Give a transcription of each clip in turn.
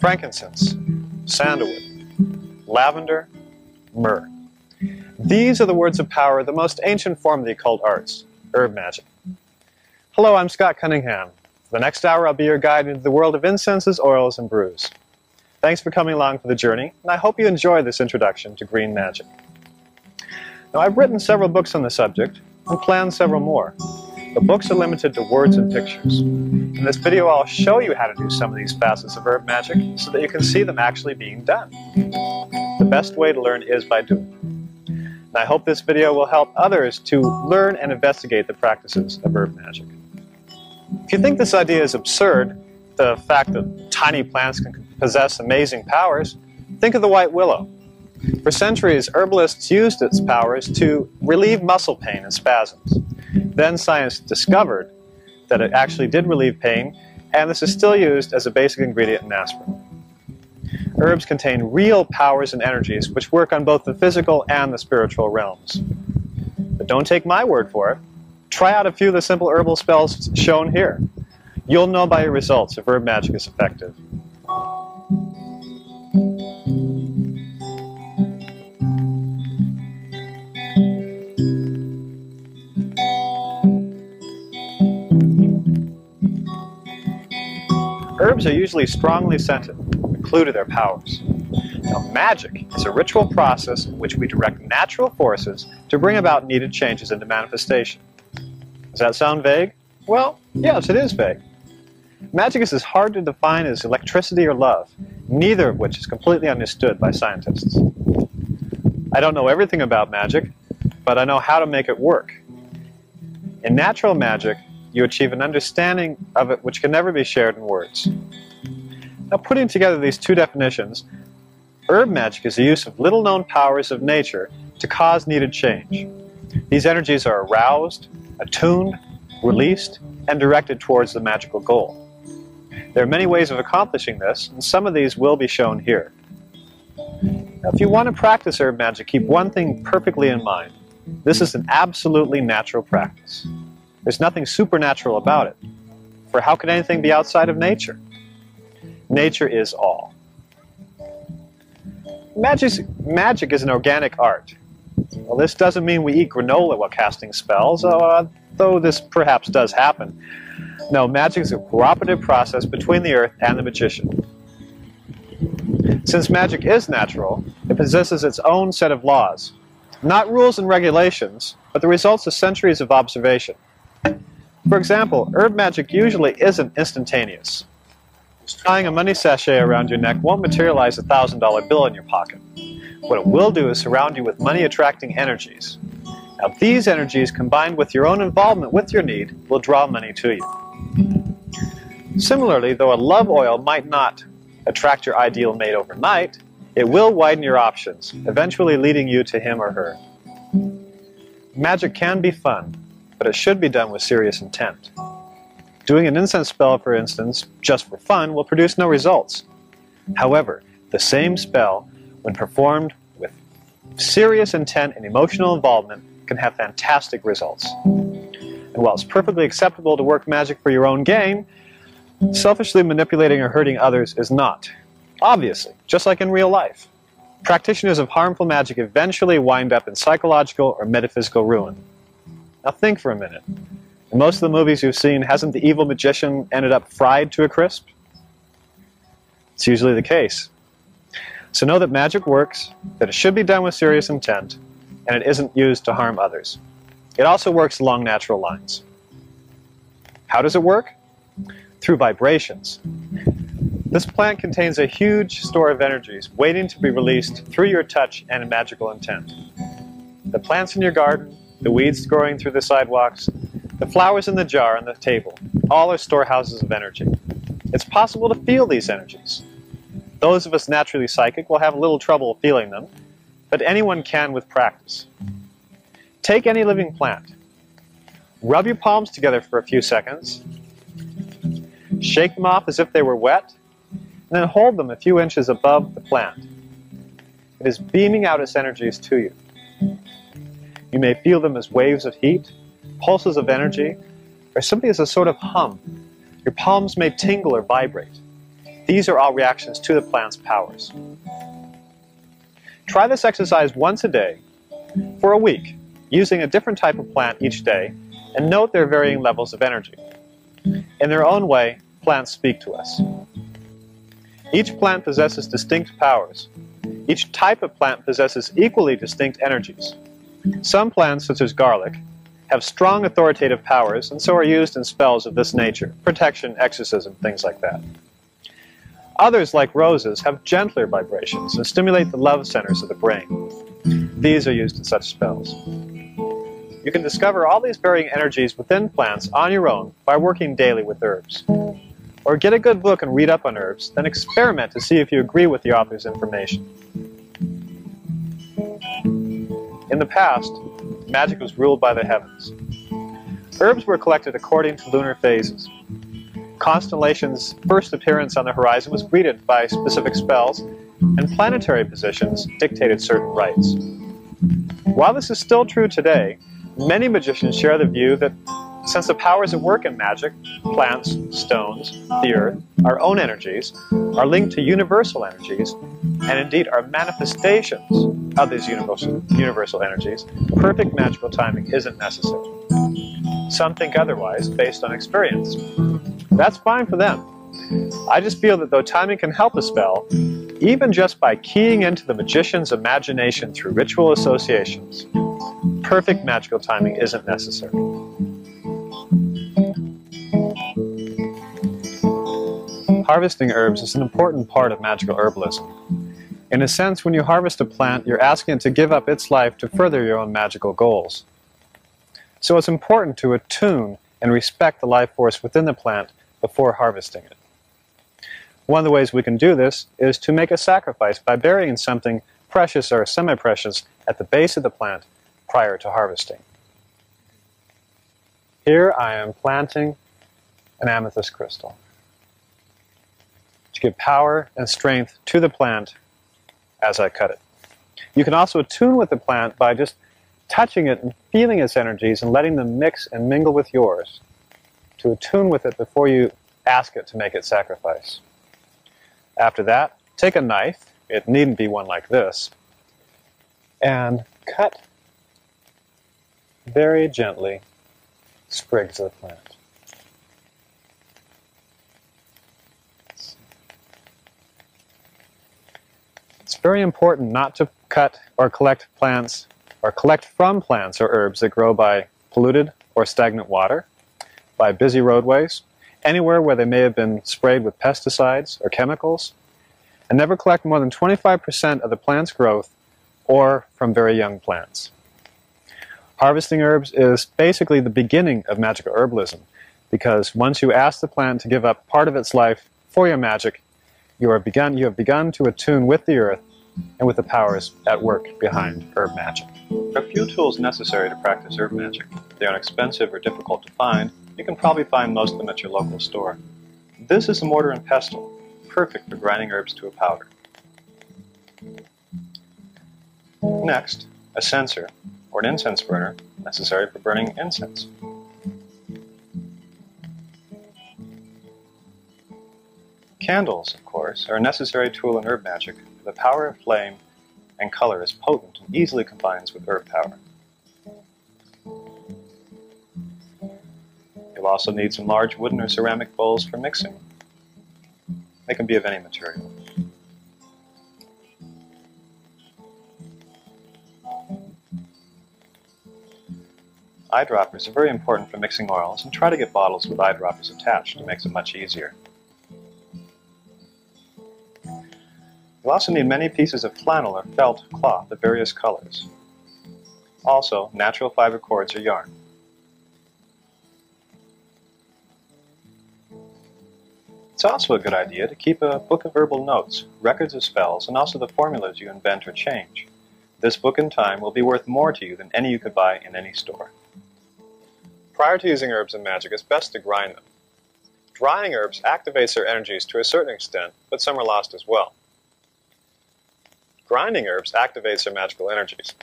frankincense, sandalwood, lavender, myrrh. These are the words of power of the most ancient form of the occult arts, herb magic. Hello, I'm Scott Cunningham. For the next hour, I'll be your guide into the world of incenses, oils, and brews. Thanks for coming along for the journey, and I hope you enjoy this introduction to green magic. Now, I've written several books on the subject, and plan several more. The books are limited to words and pictures. In this video, I'll show you how to do some of these facets of herb magic so that you can see them actually being done. The best way to learn is by doing. And I hope this video will help others to learn and investigate the practices of herb magic. If you think this idea is absurd, the fact that tiny plants can possess amazing powers, think of the white willow. For centuries, herbalists used its powers to relieve muscle pain and spasms. Then science discovered that it actually did relieve pain, and this is still used as a basic ingredient in aspirin. Herbs contain real powers and energies which work on both the physical and the spiritual realms. But don't take my word for it. Try out a few of the simple herbal spells shown here. You'll know by your results if herb magic is effective. Herbs are usually strongly scented, a clue to their powers. Now, magic is a ritual process in which we direct natural forces to bring about needed changes into manifestation. Does that sound vague? Well, yes, it is vague. Magic is as hard to define as electricity or love, neither of which is completely understood by scientists. I don't know everything about magic, but I know how to make it work. In natural magic, you achieve an understanding of it which can never be shared in words. Now, putting together these two definitions, herb magic is the use of little-known powers of nature to cause needed change. These energies are aroused, attuned, released, and directed towards the magical goal. There are many ways of accomplishing this, and some of these will be shown here. Now, if you want to practice herb magic, keep one thing perfectly in mind. This is an absolutely natural practice. There's nothing supernatural about it, for how could anything be outside of nature? Nature is all. Magic is an organic art. Well, this doesn't mean we eat granola while casting spells, though this perhaps does happen. No, magic is a cooperative process between the earth and the magician. Since magic is natural, it possesses its own set of laws. Not rules and regulations, but the results of centuries of observation. For example, herb magic usually isn't instantaneous. Tying a money sachet around your neck won't materialize a $1,000 bill in your pocket. What it will do is surround you with money-attracting energies. Now, these energies, combined with your own involvement with your need, will draw money to you. Similarly, though a love oil might not attract your ideal mate overnight, it will widen your options, eventually leading you to him or her. Magic can be fun, but it should be done with serious intent. Doing an incense spell, for instance, just for fun, will produce no results. However, the same spell, when performed with serious intent and emotional involvement, can have fantastic results. And while it's perfectly acceptable to work magic for your own gain, selfishly manipulating or hurting others is not. Obviously, just like in real life. Practitioners of harmful magic eventually wind up in psychological or metaphysical ruin. Now think for a minute. In most of the movies you've seen, hasn't the evil magician ended up fried to a crisp? It's usually the case. So know that magic works, that it should be done with serious intent, and it isn't used to harm others. It also works along natural lines. How does it work? Through vibrations. This plant contains a huge store of energies waiting to be released through your touch and a magical intent. The plants in your garden, the weeds growing through the sidewalks, the flowers in the jar on the table, all are storehouses of energy. It's possible to feel these energies. Those of us naturally psychic will have a little trouble feeling them, but anyone can with practice. Take any living plant. Rub your palms together for a few seconds. Shake them off as if they were wet, and then hold them a few inches above the plant. It is beaming out its energies to you. You may feel them as waves of heat, pulses of energy, or simply as a sort of hum. Your palms may tingle or vibrate. These are all reactions to the plant's powers. Try this exercise once a day for a week, using a different type of plant each day, and note their varying levels of energy. In their own way, plants speak to us. Each plant possesses distinct powers. Each type of plant possesses equally distinct energies. Some plants, such as garlic, have strong authoritative powers and so are used in spells of this nature, protection, exorcism, things like that. Others, like roses, have gentler vibrations and stimulate the love centers of the brain. These are used in such spells. You can discover all these varying energies within plants on your own by working daily with herbs. Or get a good book and read up on herbs, then experiment to see if you agree with the author's information. In the past, magic was ruled by the heavens. Herbs were collected according to lunar phases. Constellations' first appearance on the horizon was greeted by specific spells, and planetary positions dictated certain rites. While this is still true today, many magicians share the view that since the powers at work in magic, plants, stones, the earth, our own energies, are linked to universal energies, and indeed are manifestations of these universal energies, perfect magical timing isn't necessary. Some think otherwise, based on experience. That's fine for them. I just feel that though timing can help a spell, even just by keying into the magician's imagination through ritual associations, perfect magical timing isn't necessary. Harvesting herbs is an important part of magical herbalism. In a sense, when you harvest a plant, you're asking it to give up its life to further your own magical goals. So it's important to attune and respect the life force within the plant before harvesting it. One of the ways we can do this is to make a sacrifice by burying something precious or semi-precious at the base of the plant prior to harvesting. Here I am planting an amethyst crystal to give power and strength to the plant as I cut it. You can also attune with the plant by just touching it and feeling its energies and letting them mix and mingle with yours to attune with it before you ask it to make its sacrifice. After that, take a knife, it needn't be one like this, and cut very gently sprigs of the plant. It's very important not to cut or collect plants or collect from plants or herbs that grow by polluted or stagnant water, by busy roadways, anywhere where they may have been sprayed with pesticides or chemicals, and never collect more than 25% of the plant's growth or from very young plants. Harvesting herbs is basically the beginning of magical herbalism, because once you ask the plant to give up part of its life for your magic, you have begun to attune with the earth and with the powers at work behind herb magic. There are few tools necessary to practice herb magic. If they are expensive or difficult to find, you can probably find most of them at your local store. This is a mortar and pestle, perfect for grinding herbs to a powder. Next, a censer, or an incense burner, necessary for burning incense. Candles, of course, are a necessary tool in herb magic, for the power of flame and color is potent and easily combines with herb power. You'll also need some large wooden or ceramic bowls for mixing. They can be of any material. Eyedroppers are very important for mixing oils, and try to get bottles with eyedroppers attached. It makes it much easier. You'll also need many pieces of flannel or felt cloth of various colors. Also, natural fiber cords or yarn. It's also a good idea to keep a book of herbal notes, records of spells, and also the formulas you invent or change. This book in time will be worth more to you than any you could buy in any store. Prior to using herbs in magic, it's best to grind them. Drying herbs activates their energies to a certain extent, but some are lost as well. Grinding herbs activates their magical energies.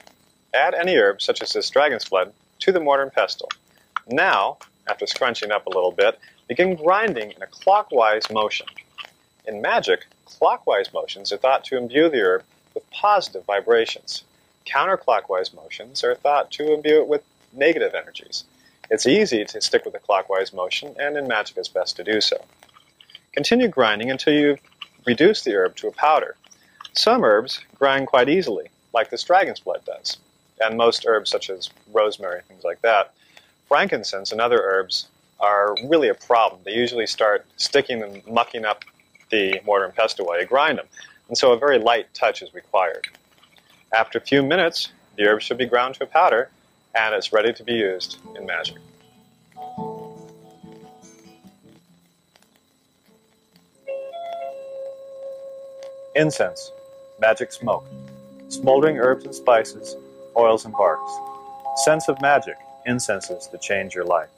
Add any herb, such as this dragon's blood, to the mortar and pestle. Now, after scrunching up a little bit, begin grinding in a clockwise motion. In magic, clockwise motions are thought to imbue the herb with positive vibrations. Counterclockwise motions are thought to imbue it with negative energies. It's easy to stick with a clockwise motion, and in magic it's best to do so. Continue grinding until you've reduced the herb to a powder. Some herbs grind quite easily, like this dragon's blood does, and most herbs such as rosemary, things like that. Frankincense and other herbs are really a problem. They usually start sticking and mucking up the mortar and pestle while you grind them, and so a very light touch is required. After a few minutes, the herb should be ground to a powder, and it's ready to be used in magic. Incense, magic smoke, smoldering herbs and spices, oils and barks. Sense of magic, incenses to change your life.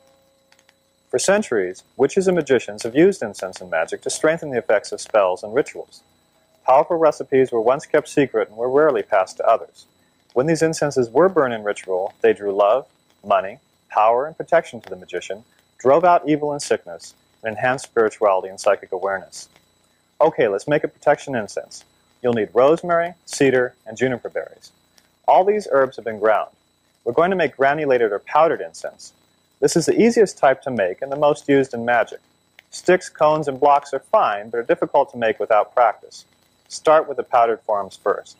For centuries, witches and magicians have used incense in magic to strengthen the effects of spells and rituals. Powerful recipes were once kept secret and were rarely passed to others. When these incenses were burned in ritual, they drew love, money, power, and protection to the magician, drove out evil and sickness, and enhanced spirituality and psychic awareness. Okay, let's make a protection incense. You'll need rosemary, cedar, and juniper berries. All these herbs have been ground. We're going to make granulated or powdered incense. This is the easiest type to make and the most used in magic. Sticks, cones, and blocks are fine, but are difficult to make without practice. Start with the powdered forms first.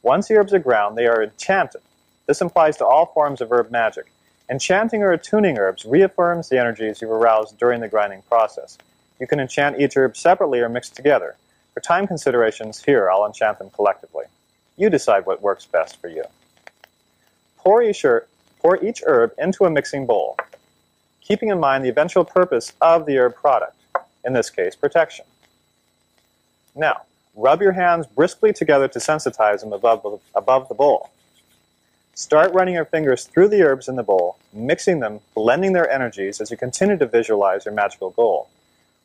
Once the herbs are ground, they are enchanted. This applies to all forms of herb magic. Enchanting or attuning herbs reaffirms the energies you've aroused during the grinding process. You can enchant each herb separately or mixed together. For time considerations, here I'll enchant them collectively. You decide what works best for you. Pour each herb into a mixing bowl, keeping in mind the eventual purpose of the herb product, in this case, protection. Now, rub your hands briskly together to sensitize them above the bowl. Start running your fingers through the herbs in the bowl, mixing them, blending their energies as you continue to visualize your magical goal.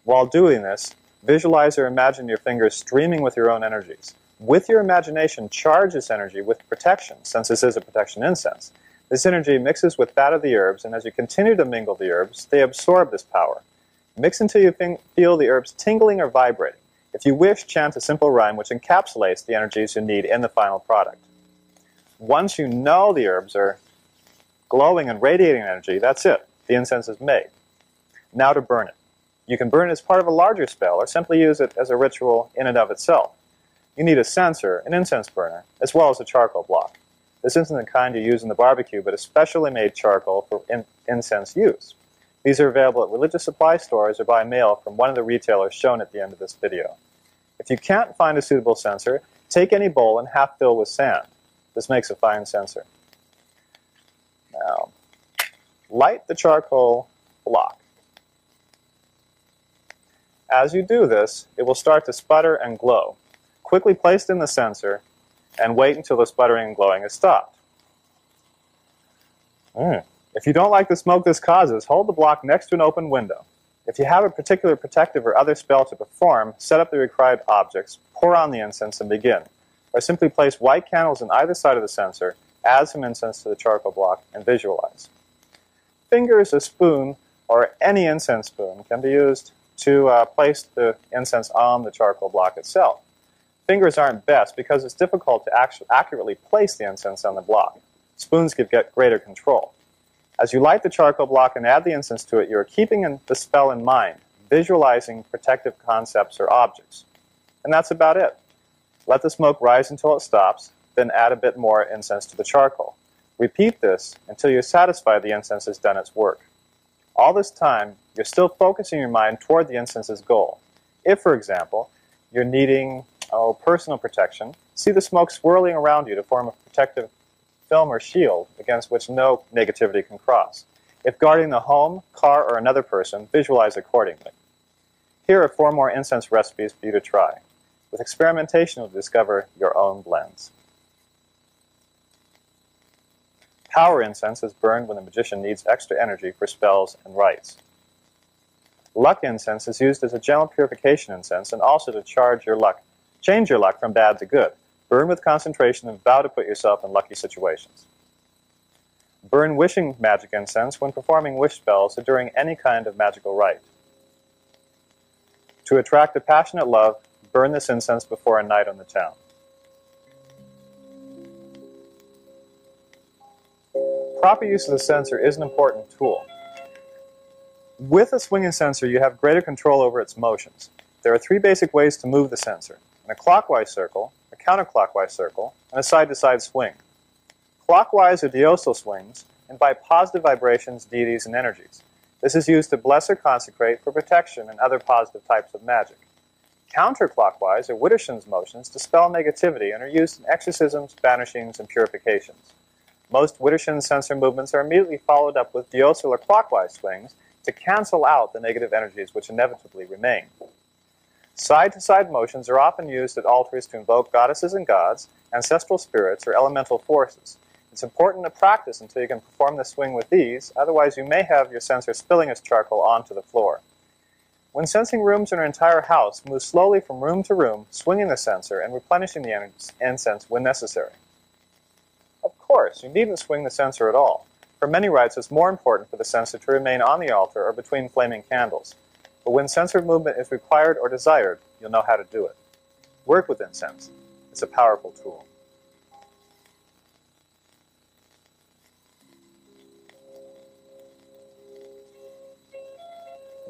While doing this, visualize or imagine your fingers streaming with your own energies. With your imagination, charge this energy with protection, since this is a protection incense. This energy mixes with that of the herbs, and as you continue to mingle the herbs, they absorb this power. Mix until you feel the herbs tingling or vibrating. If you wish, chant a simple rhyme which encapsulates the energies you need in the final product. Once you know the herbs are glowing and radiating energy, that's it. The incense is made. Now to burn it. You can burn it as part of a larger spell or simply use it as a ritual in and of itself. You need a censer, an incense burner, as well as a charcoal block. This isn't the kind you use in the barbecue, but a specially made charcoal for incense use. These are available at religious supply stores or by mail from one of the retailers shown at the end of this video. If you can't find a suitable censer, take any bowl and half fill with sand. This makes a fine censer. Now, light the charcoal block. As you do this, it will start to sputter and glow. Quickly place it in the censer and wait until the sputtering and glowing is stopped. If you don't like the smoke this causes, hold the block next to an open window. If you have a particular protective or other spell to perform, set up the required objects, pour on the incense, and begin. Or simply place white candles on either side of the censer, add some incense to the charcoal block, and visualize. Fingers, a spoon, or any incense spoon can be used to place the incense on the charcoal block itself. Fingers aren't best because it's difficult to accurately place the incense on the block. Spoons give greater control. As you light the charcoal block and add the incense to it, you are keeping the spell in mind, visualizing protective concepts or objects. And that's about it. Let the smoke rise until it stops, then add a bit more incense to the charcoal. Repeat this until you're satisfied the incense has done its work. All this time, you're still focusing your mind toward the incense's goal. If, for example, you're needing personal protection, see the smoke swirling around you to form a protective film or shield against which no negativity can cross. If guarding the home, car, or another person, visualize accordingly. Here are 4 more incense recipes for you to try. With experimentation, you'll discover your own blends. Power incense is burned when the magician needs extra energy for spells and rites. Luck incense is used as a gentle purification incense and also to change your luck from bad to good. Burn with concentration and vow to put yourself in lucky situations. Burn wishing magic incense when performing wish spells or during any kind of magical rite. To attract a passionate love, burn this incense before a night on the town. Proper use of the censer is an important tool. With a swinging censer, you have greater control over its motions. There are three basic ways to move the censer: in a clockwise circle, a counterclockwise circle, and a side-to-side swing. Clockwise or deosil swings invite positive vibrations, deities, and energies. This is used to bless or consecrate for protection and other positive types of magic. Counterclockwise or widdershins motions dispel negativity and are used in exorcisms, banishings, and purifications. Most widdershins censer movements are immediately followed up with deosil or clockwise swings to cancel out the negative energies which inevitably remain. Side-to-side motions are often used at altars to invoke goddesses and gods, ancestral spirits, or elemental forces. It's important to practice until you can perform the swing with ease, otherwise you may have your censer spilling its charcoal onto the floor. When censing rooms in an entire house, move slowly from room to room, swinging the censer and replenishing the incense when necessary. Of course, you needn't swing the censer at all. For many rites, it's more important for the censer to remain on the altar or between flaming candles. But when censer movement is required or desired, you'll know how to do it. Work with incense. It's a powerful tool.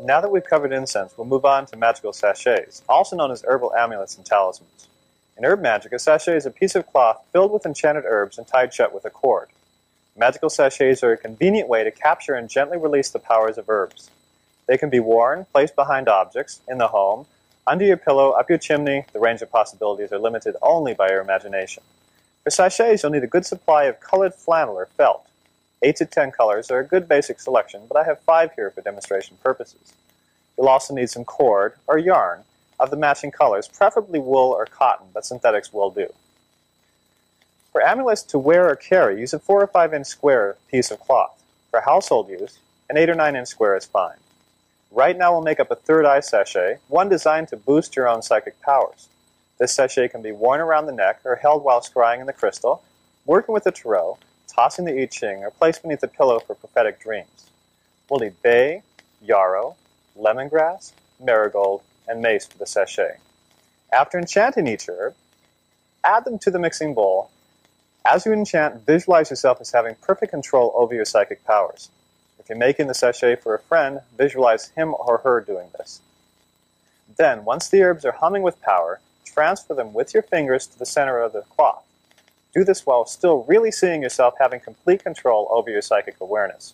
Now that we've covered incense, we'll move on to magical sachets, also known as herbal amulets and talismans. In herb magic, a sachet is a piece of cloth filled with enchanted herbs and tied shut with a cord. Magical sachets are a convenient way to capture and gently release the powers of herbs. They can be worn, placed behind objects, in the home, under your pillow, up your chimney. The range of possibilities are limited only by your imagination. For sachets, you'll need a good supply of colored flannel or felt. 8 to 10 colors are a good basic selection, but I have 5 here for demonstration purposes. You'll also need some cord or yarn of the matching colors, preferably wool or cotton, but synthetics will do. For amulets to wear or carry, use a 4 or 5 inch square piece of cloth. For household use, an 8 or 9 inch square is fine. Right now we'll make up a third eye sachet, one designed to boost your own psychic powers. This sachet can be worn around the neck or held while scrying in the crystal, working with the tarot, tossing the I Ching, or placed beneath the pillow for prophetic dreams. We'll need bay, yarrow, lemongrass, marigold, and mace for the sachet. After enchanting each herb, add them to the mixing bowl. As you enchant, visualize yourself as having perfect control over your psychic powers. If you're making the sachet for a friend, visualize him or her doing this. Then, once the herbs are humming with power, transfer them with your fingers to the center of the cloth. Do this while still really seeing yourself having complete control over your psychic awareness.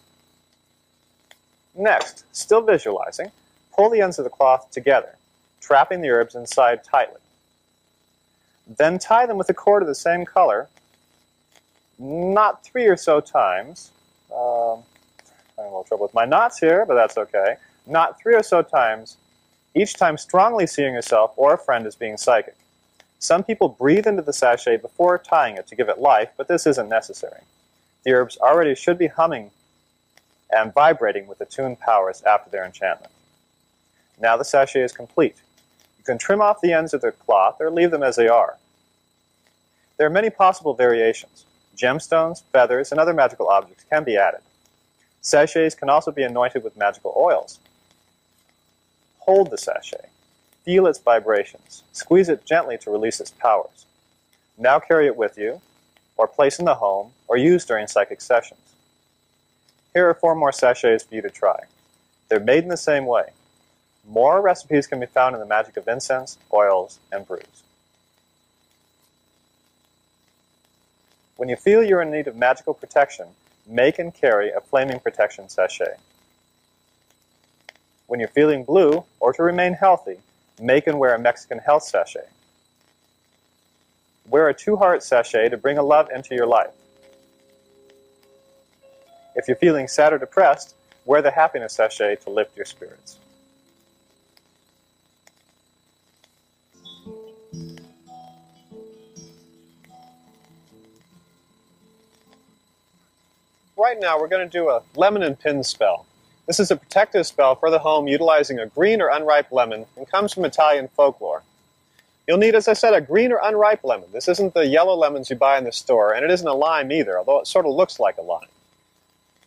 Next, still visualizing, pull the ends of the cloth together, trapping the herbs inside tightly. Then tie them with a cord of the same color, knot 3 or so times. I'm having a little trouble with my knots here, but that's okay. Knot 3 or so times, each time strongly seeing yourself or a friend as being psychic. Some people breathe into the sachet before tying it to give it life, but this isn't necessary. The herbs already should be humming and vibrating with attuned powers after their enchantment. Now the sachet is complete. You can trim off the ends of the cloth or leave them as they are. There are many possible variations. Gemstones, feathers, and other magical objects can be added. Sachets can also be anointed with magical oils. Hold the sachet. Feel its vibrations. Squeeze it gently to release its powers. Now carry it with you, or place in the home, or use during psychic sessions. Here are 4 more sachets for you to try. They're made in the same way. More recipes can be found in the magic of incense, oils, and brews. When you feel you're in need of magical protection, make and carry a flaming protection sachet. When you're feeling blue, or to remain healthy, make and wear a Mexican health sachet. Wear a 2-heart sachet to bring a love into your life. If you're feeling sad or depressed, wear the happiness sachet to lift your spirits. Right now we're going to do a lemon and pin spell. This is a protective spell for the home utilizing a green or unripe lemon and comes from Italian folklore. You'll need, as I said, a green or unripe lemon. This isn't the yellow lemons you buy in the store, and it isn't a lime either, although it sort of looks like a lime.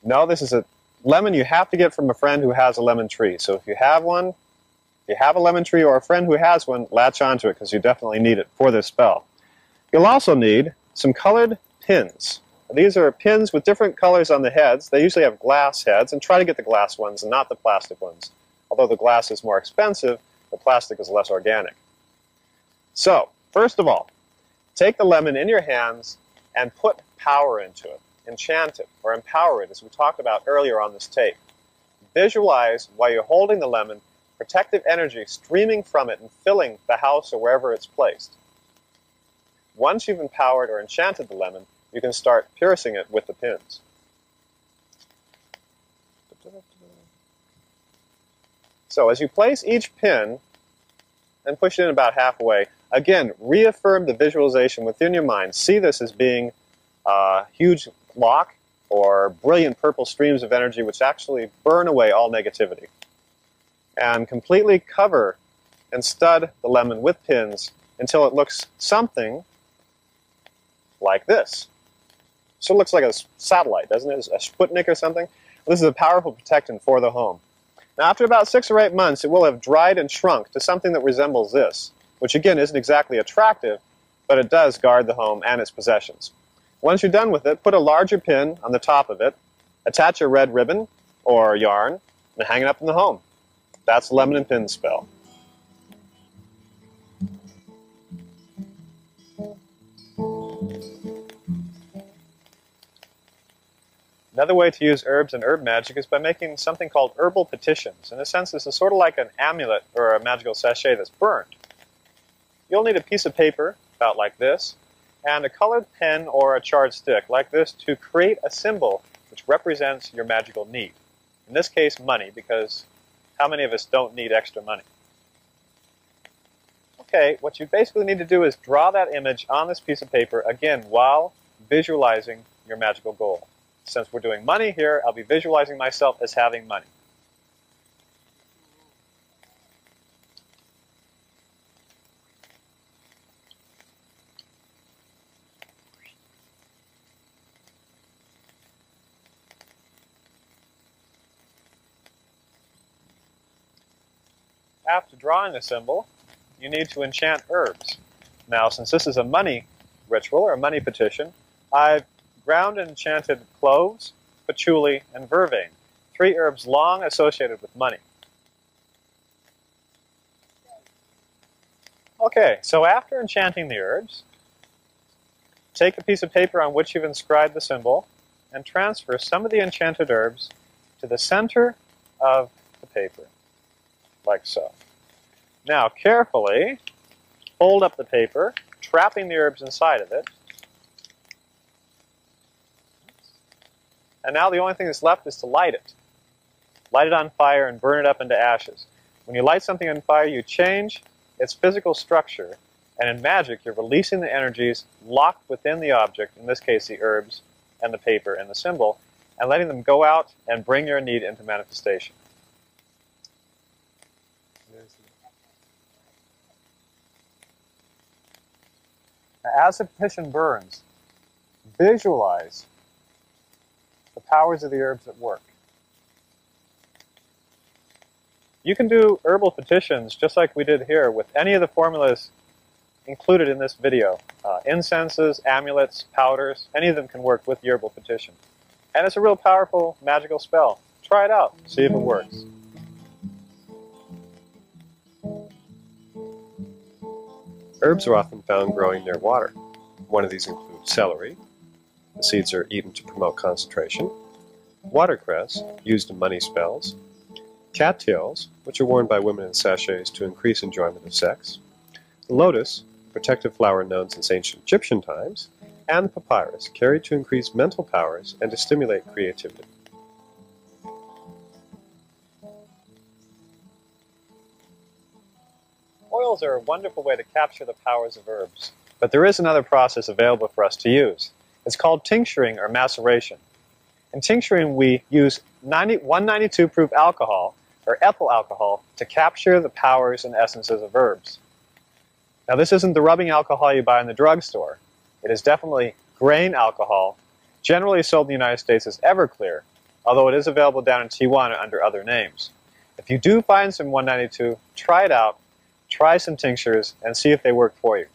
No, this is a lemon you have to get from a friend who has a lemon tree. So if you have one, If you have a lemon tree or a friend who has one, latch onto it because you definitely need it for this spell. You'll also need some colored pins. These are pins with different colors on the heads. They usually have glass heads, and try to get the glass ones and not the plastic ones. Although the glass is more expensive, the plastic is less organic. So, first of all, take the lemon in your hands and put power into it. Enchant it, or empower it, as we talked about earlier on this tape. Visualize, while you're holding the lemon, protective energy streaming from it and filling the house or wherever it's placed. Once you've empowered or enchanted the lemon, you can start piercing it with the pins. So as you place each pin and push it in about halfway, again, reaffirm the visualization within your mind. See this as being a huge block or brilliant purple streams of energy which actually burn away all negativity. And completely cover and stud the lemon with pins until it looks something like this. So it looks like a satellite, doesn't it? A Sputnik or something. This is a powerful protectant for the home. Now, after about 6 or 8 months, it will have dried and shrunk to something that resembles this, which again isn't exactly attractive, but it does guard the home and its possessions. Once you're done with it, put a larger pin on the top of it, attach a red ribbon or yarn, and hang it up in the home. That's the lemon and pin spell. Another way to use herbs and herb magic is by making something called herbal petitions. In a sense, this is sort of like an amulet or a magical sachet that's burned. You'll need a piece of paper, about like this, and a colored pen or a charred stick, like this, to create a symbol which represents your magical need. In this case, money, because how many of us don't need extra money? Okay, what you basically need to do is draw that image on this piece of paper, again, while visualizing your magical goal. Since we're doing money here, I'll be visualizing myself as having money. After drawing the symbol, you need to enchant herbs. Now, since this is a money ritual or a money petition, I've ground and enchanted cloves, patchouli, and vervain, 3 herbs long associated with money. Okay, so after enchanting the herbs, take a piece of paper on which you've inscribed the symbol and transfer some of the enchanted herbs to the center of the paper, like so. Now, carefully fold up the paper, trapping the herbs inside of it. And now the only thing that's left is to light it. Light it on fire and burn it up into ashes. When you light something on fire, you change its physical structure. And in magic, you're releasing the energies locked within the object, in this case the herbs and the paper and the symbol, and letting them go out and bring your need into manifestation. As the petition burns, visualize the powers of the herbs at work. You can do herbal petitions just like we did here with any of the formulas included in this video. Incenses, amulets, powders, any of them can work with the herbal petition. And it's a real powerful magical spell. Try it out, see if it works. Herbs are often found growing near water. One of these includes celery. The seeds are eaten to promote concentration. Watercress, used in money spells. Cattails, which are worn by women in sachets to increase enjoyment of sex. The lotus, protective flower known since ancient Egyptian times. And the papyrus, carried to increase mental powers and to stimulate creativity. Oils are a wonderful way to capture the powers of herbs, but there is another process available for us to use. It's called tincturing or maceration. In tincturing, we use 192 proof alcohol, or ethyl alcohol, to capture the powers and essences of herbs. Now, this isn't the rubbing alcohol you buy in the drugstore. It is definitely grain alcohol, generally sold in the United States as Everclear, although it is available down in Tijuana under other names. If you do find some 192, try it out, try some tinctures, and see if they work for you.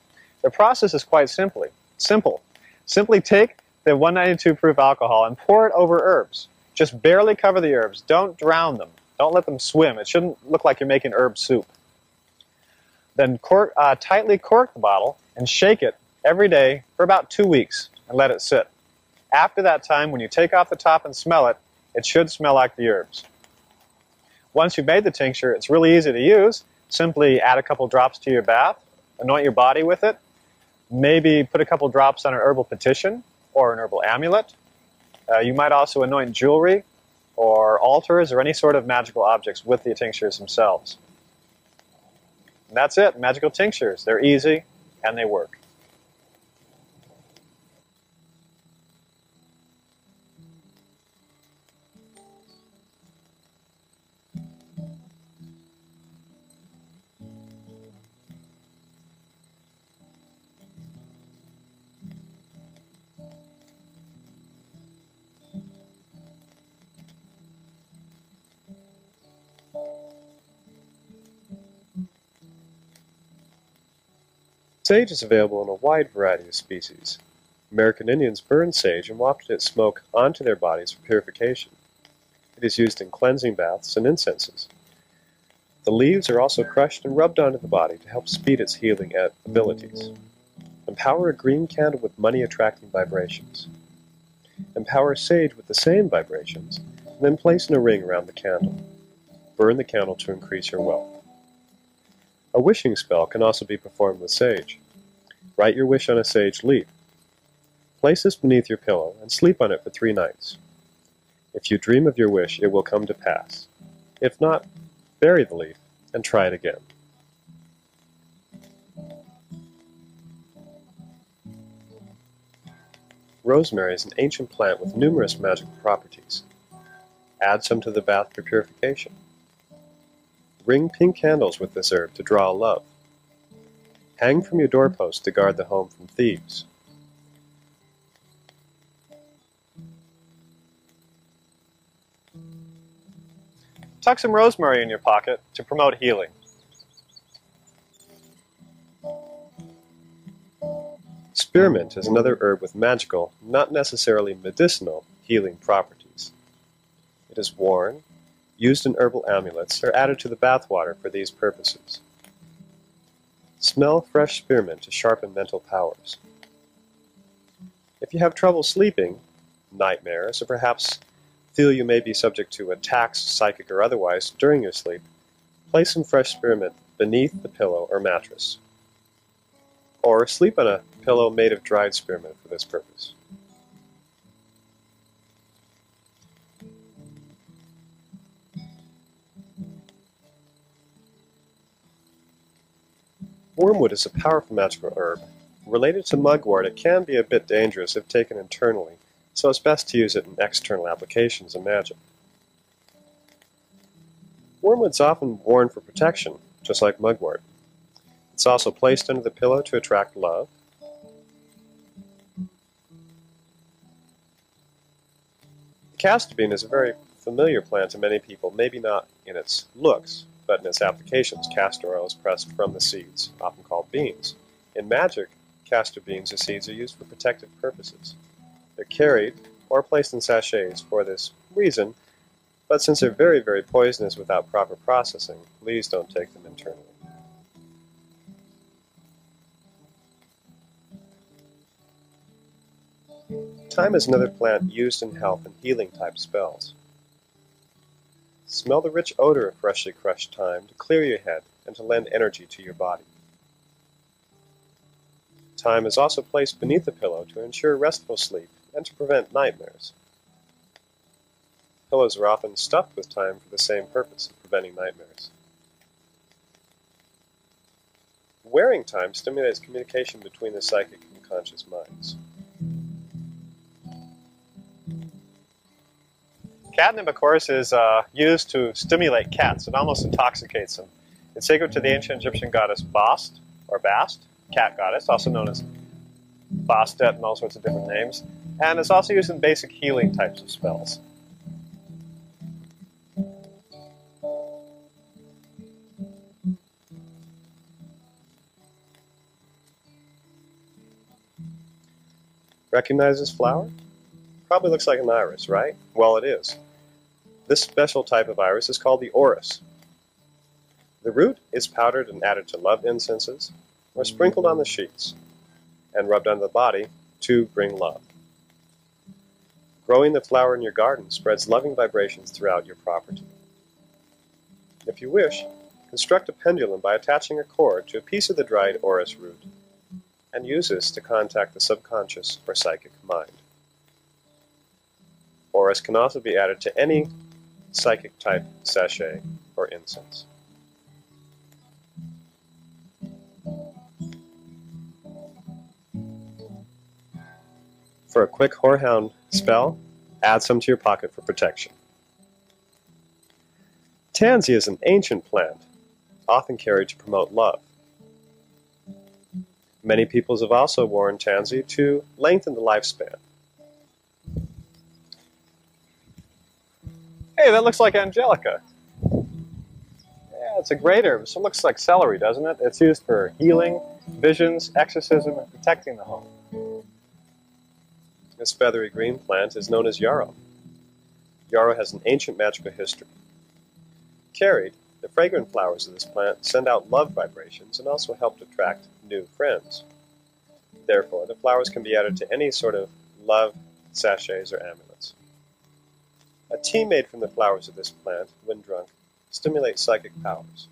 The process is quite simple. Simply take the 192 proof alcohol and pour it over herbs. Just barely cover the herbs. Don't drown them. Don't let them swim. It shouldn't look like you're making herb soup. Then tightly cork the bottle and shake it every day for about 2 weeks and let it sit. After that time, when you take off the top and smell it, it should smell like the herbs. Once you've made the tincture, it's really easy to use. Simply add a couple drops to your bath, anoint your body with it, maybe put a couple drops on an herbal petition or an herbal amulet. You might also anoint jewelry or altars or any sort of magical objects with the tinctures themselves. And that's it, magical tinctures. They're easy and they work. Sage is available in a wide variety of species. American Indians burned sage and wafted its smoke onto their bodies for purification. It is used in cleansing baths and incenses. The leaves are also crushed and rubbed onto the body to help speed its healing abilities. Empower a green candle with money-attracting vibrations. Empower sage with the same vibrations, and then place in a ring around the candle. Burn the candle to increase your wealth. A wishing spell can also be performed with sage. Write your wish on a sage leaf. Place this beneath your pillow and sleep on it for 3 nights. If you dream of your wish, it will come to pass. If not, bury the leaf and try it again. Rosemary is an ancient plant with numerous magical properties. Add some to the bath for purification. Ring pink candles with this herb to draw love. Hang from your doorpost to guard the home from thieves. Tuck some rosemary in your pocket to promote healing. Spearmint is another herb with magical, not necessarily medicinal, healing properties. It is worn, used in herbal amulets, or added to the bathwater for these purposes. Smell fresh spearmint to sharpen mental powers. If you have trouble sleeping, nightmares, or perhaps feel you may be subject to attacks, psychic or otherwise, during your sleep, place some fresh spearmint beneath the pillow or mattress. Or sleep on a pillow made of dried spearmint for this purpose. Wormwood is a powerful magical herb. Related to mugwort, it can be a bit dangerous if taken internally, so it's best to use it in external applications of magic. Wormwood's often worn for protection, just like mugwort. It's also placed under the pillow to attract love. The castor bean is a very familiar plant to many people, maybe not in its looks, but in its applications. Castor oil is pressed from the seeds, often called beans. In magic, castor beans or seeds are used for protective purposes. They're carried or placed in sachets for this reason, but since they're very, very poisonous without proper processing, please don't take them internally. Thyme is another plant used in health and healing type spells. Smell the rich odor of freshly crushed thyme to clear your head and to lend energy to your body. Thyme is also placed beneath the pillow to ensure restful sleep and to prevent nightmares. Pillows are often stuffed with thyme for the same purpose of preventing nightmares. Wearing thyme stimulates communication between the psychic and conscious minds. Catnip, of course, is used to stimulate cats. It almost intoxicates them. It's sacred to the ancient Egyptian goddess Bast, or Bast, cat goddess, also known as Bastet and all sorts of different names. And it's also used in basic healing types of spells. Recognize this flower? Probably looks like an iris, right? Well, it is. This special type of iris is called the Orris. The root is powdered and added to love incenses, or sprinkled on the sheets, and rubbed on the body to bring love. Growing the flower in your garden spreads loving vibrations throughout your property. If you wish, construct a pendulum by attaching a cord to a piece of the dried Orris root, and use this to contact the subconscious or psychic mind. Orris can also be added to any psychic type sachet or incense. For a quick whorehound spell, add some to your pocket for protection. Tansy is an ancient plant, often carried to promote love. Many peoples have also worn tansy to lengthen the lifespan. Hey, that looks like angelica. Yeah, it's a great herb. So it looks like celery, doesn't it? It's used for healing, visions, exorcism, and protecting the home. This feathery green plant is known as yarrow. Yarrow has an ancient magical history. Carried, the fragrant flowers of this plant send out love vibrations and also help to attract new friends. Therefore, the flowers can be added to any sort of love sachets or amulets. A tea made from the flowers of this plant, when drunk, stimulates psychic powers.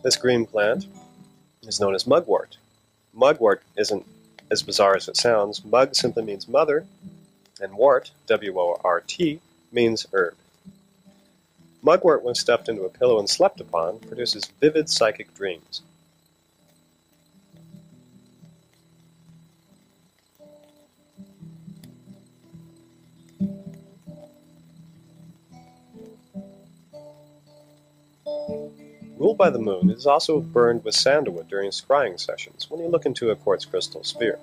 This green plant is known as mugwort. Mugwort isn't as bizarre as it sounds. Mug simply means mother, and wort, W-O-R-T, means herb. Mugwort, when stuffed into a pillow and slept upon, produces vivid psychic dreams. Ruled by the moon, it is also burned with sandalwood during scrying sessions when you look into a quartz crystal sphere.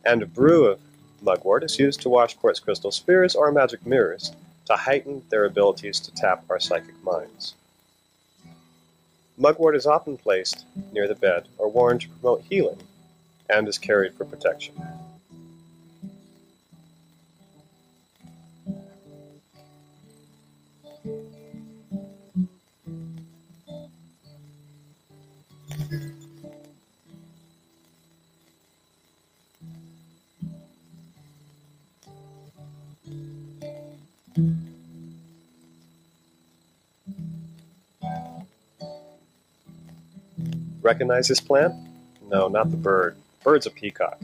And a brew of mugwort is used to wash quartz crystal spheres or magic mirrors to heighten their abilities to tap our psychic minds. Mugwort is often placed near the bed or worn to promote healing and is carried for protection. Recognize this plant? No, not the bird. Bird's a peacock.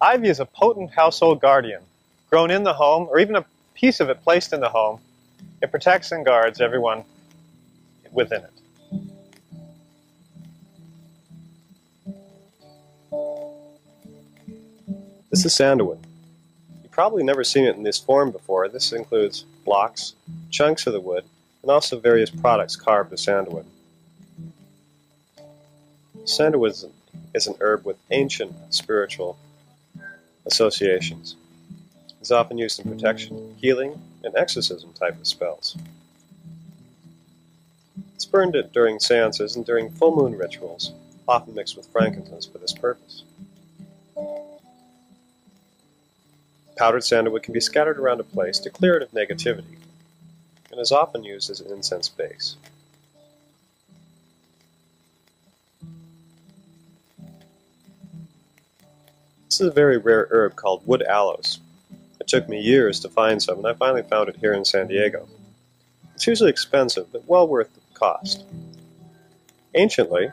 Ivy is a potent household guardian. Grown in the home, or even a piece of it placed in the home, it protects and guards everyone within it. This is sandalwood. You've probably never seen it in this form before. This includes blocks, chunks of the wood, and also various products carved with sandalwood. Sandalwood is an herb with ancient spiritual associations. It's often used in protection, healing, and exorcism type of spells. It's burned during seances and during full moon rituals, often mixed with frankincense for this purpose. Powdered sandalwood can be scattered around a place to clear it of negativity, and is often used as an incense base. This is a very rare herb called wood aloes. It took me years to find some, and I finally found it here in San Diego. It's usually expensive, but well worth the cost. Anciently,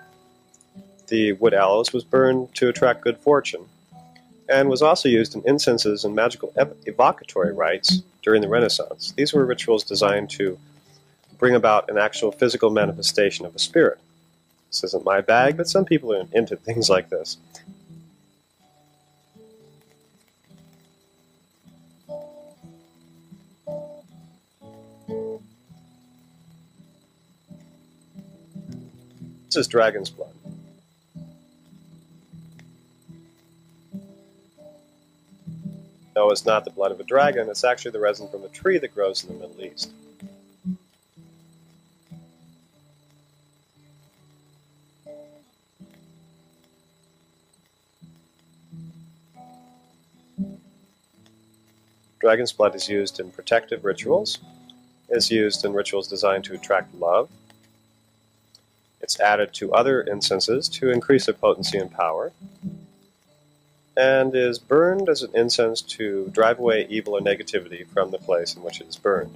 the wood aloes was burned to attract good fortune, and was also used in incenses and magical evocatory rites during the Renaissance. These were rituals designed to bring about an actual physical manifestation of a spirit. This isn't my bag, but some people are into things like this. This is dragon's blood. No, it's not the blood of a dragon, it's actually the resin from a tree that grows in the Middle East. Dragon's blood is used in protective rituals. It's used in rituals designed to attract love. It's added to other incenses to increase their potency and power. And is burned as an incense to drive away evil or negativity from the place in which it is burned.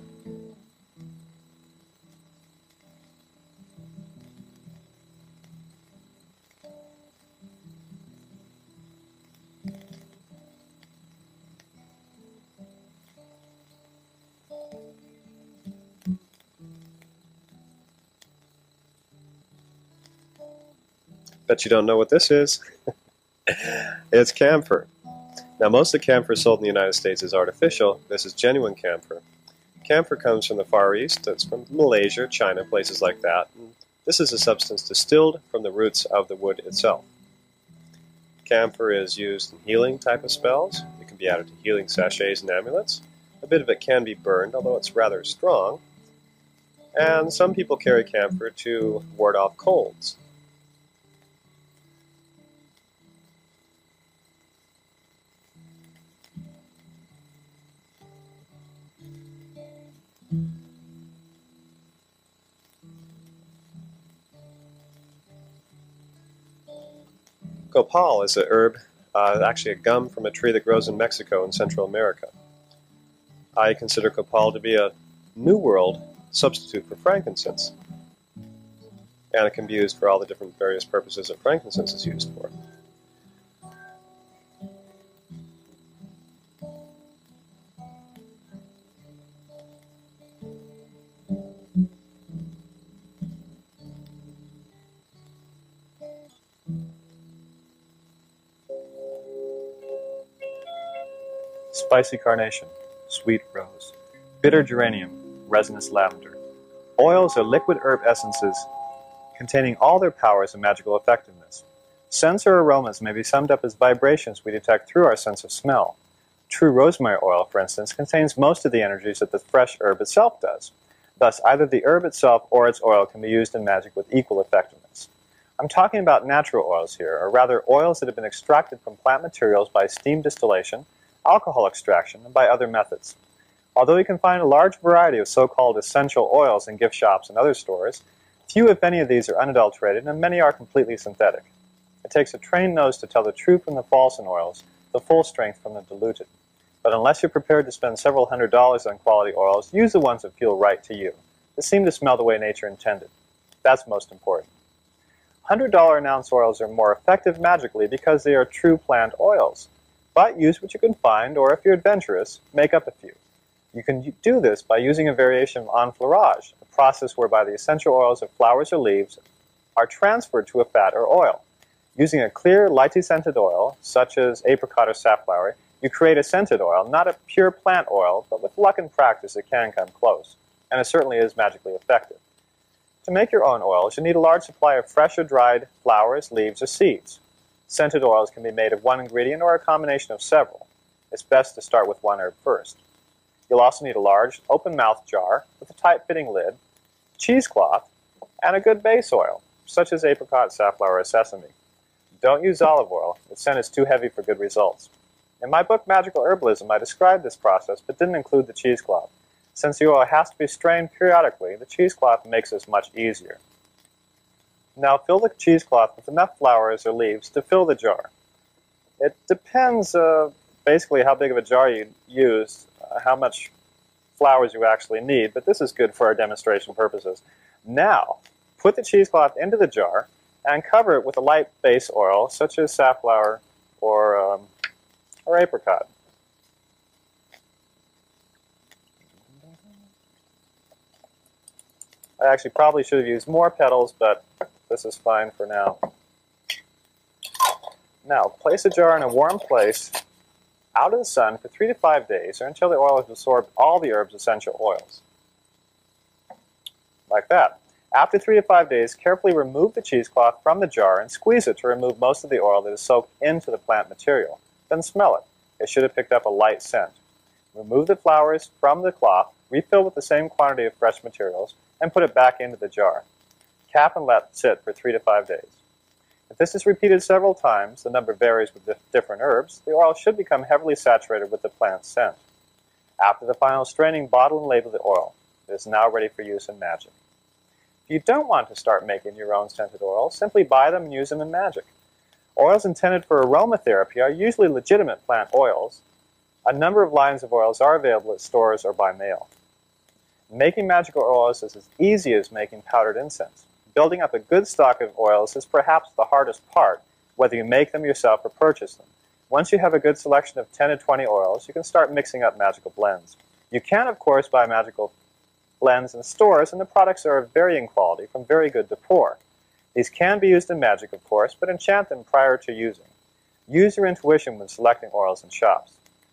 Bet you don't know what this is. It's camphor. Now, most of the camphor sold in the United States is artificial. This is genuine camphor. Camphor comes from the Far East. It's from Malaysia, China, places like that. And this is a substance distilled from the roots of the wood itself. Camphor is used in healing type of spells. It can be added to healing sachets and amulets. A bit of it can be burned, although it's rather strong. And some people carry camphor to ward off colds. Copal is a herb, actually a gum from a tree that grows in Mexico and Central America. I consider copal to be a New World substitute for frankincense. And it can be used for all the different various purposes that frankincense is used for. Spicy carnation, sweet rose, bitter geranium, resinous lavender. Oils are liquid herb essences containing all their powers and magical effectiveness. Scents or aromas may be summed up as vibrations we detect through our sense of smell. True rosemary oil, for instance, contains most of the energies that the fresh herb itself does. Thus, either the herb itself or its oil can be used in magic with equal effectiveness. I'm talking about natural oils here, or rather oils that have been extracted from plant materials by steam distillation, alcohol extraction, and by other methods. Although you can find a large variety of so-called essential oils in gift shops and other stores, few, if any, of these are unadulterated, and many are completely synthetic. It takes a trained nose to tell the true from the false in oils, the full strength from the diluted. But unless you're prepared to spend several $100s on quality oils, use the ones that feel right to you, that seem to smell the way nature intended. That's most important. $100 an ounce oils are more effective magically because they are true plant oils. But use what you can find, or if you're adventurous, make up a few. You can do this by using a variation of enfleurage, a process whereby the essential oils of flowers or leaves are transferred to a fat or oil. Using a clear, lightly scented oil, such as apricot or safflower, you create a scented oil, not a pure plant oil, but with luck and practice it can come close, and it certainly is magically effective. To make your own oils, you need a large supply of fresh or dried flowers, leaves, or seeds. Scented oils can be made of one ingredient or a combination of several. It's best to start with one herb first. You'll also need a large, open-mouthed jar with a tight-fitting lid, cheesecloth, and a good base oil, such as apricot, safflower, or sesame. Don't use olive oil. Its scent is too heavy for good results. In my book, Magical Herbalism, I described this process, but didn't include the cheesecloth. Since the oil has to be strained periodically, the cheesecloth makes this much easier. Now fill the cheesecloth with enough flowers or leaves to fill the jar. It depends basically how big of a jar you use, how much flowers you actually need, but this is good for our demonstration purposes. Now, put the cheesecloth into the jar and cover it with a light base oil, such as safflower or apricot. I actually probably should have used more petals, but this is fine for now. Now, place the jar in a warm place out of the sun for 3 to 5 days, or until the oil has absorbed all the herb's essential oils. Like that. After 3 to 5 days, carefully remove the cheesecloth from the jar and squeeze it to remove most of the oil that is soaked into the plant material. Then smell it. It should have picked up a light scent. Remove the flowers from the cloth, refill with the same quantity of fresh materials, and put it back into the jar. Cap and let sit for 3 to 5 days. If this is repeated several times, the number varies with different herbs, the oil should become heavily saturated with the plant's scent. After the final straining, bottle and label the oil. It is now ready for use in magic. If you don't want to start making your own scented oils, simply buy them and use them in magic. Oils intended for aromatherapy are usually legitimate plant oils. A number of lines of oils are available at stores or by mail. Making magical oils is as easy as making powdered incense. Building up a good stock of oils is perhaps the hardest part, whether you make them yourself or purchase them. Once you have a good selection of 10 to 20 oils, you can start mixing up magical blends. You can, of course, buy magical blends in stores, and the products are of varying quality, from very good to poor. These can be used in magic, of course, but enchant them prior to using. Use your intuition when selecting oils in shops.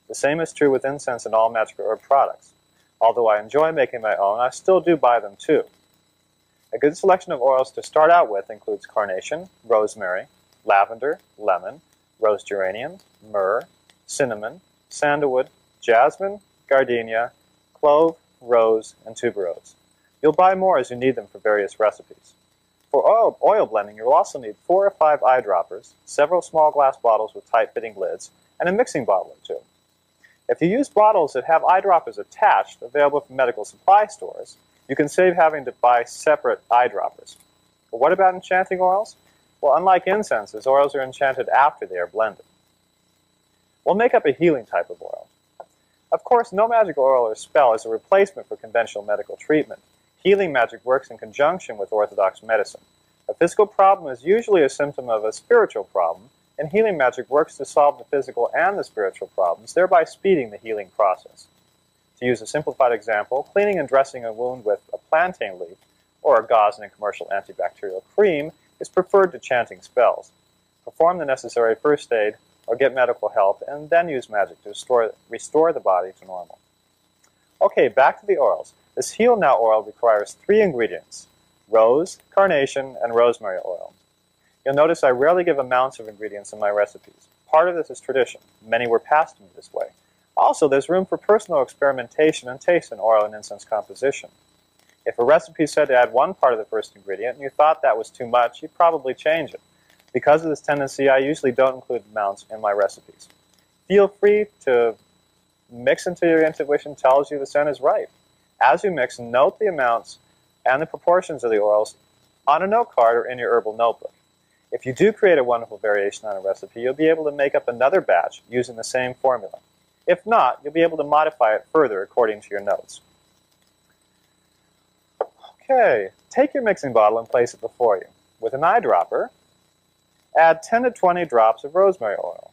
The same is true with incense and all magical herb products. Although I enjoy making my own, I still do buy them too. A good selection of oils to start out with includes carnation, rosemary, lavender, lemon, rose geranium, myrrh, cinnamon, sandalwood, jasmine, gardenia, clove, rose, and tuberose. You'll buy more as you need them for various recipes. For oil blending, you'll also need 4 or 5 eyedroppers, several small glass bottles with tight-fitting lids, and a mixing bottle or two. If you use bottles that have eyedroppers attached, available from medical supply stores, you can save having to buy separate eyedroppers. But what about enchanting oils? Well, unlike incenses, oils are enchanted after they are blended. We'll make up a healing type of oil. Of course, no magical oil or spell is a replacement for conventional medical treatment. Healing magic works in conjunction with orthodox medicine. A physical problem is usually a symptom of a spiritual problem, and healing magic works to solve the physical and the spiritual problems, thereby speeding the healing process. To use a simplified example, cleaning and dressing a wound with a plantain leaf or a gauze in a commercial antibacterial cream is preferred to chanting spells. Perform the necessary first aid or get medical help, and then use magic to restore the body to normal. Okay, back to the oils. This Heal Now oil requires 3 ingredients: rose, carnation, and rosemary oil. You'll notice I rarely give amounts of ingredients in my recipes. Part of this is tradition. Many were passed to me this way. Also, there's room for personal experimentation and taste in oil and incense composition. If a recipe said to add 1 part of the first ingredient and you thought that was too much, you'd probably change it. Because of this tendency, I usually don't include amounts in my recipes. Feel free to mix until your intuition tells you the scent is right. As you mix, note the amounts and the proportions of the oils on a note card or in your herbal notebook. If you do create a wonderful variation on a recipe, you'll be able to make up another batch using the same formula. If not, you'll be able to modify it further according to your notes. Okay, take your mixing bottle and place it before you. With an eyedropper, add 10 to 20 drops of rosemary oil.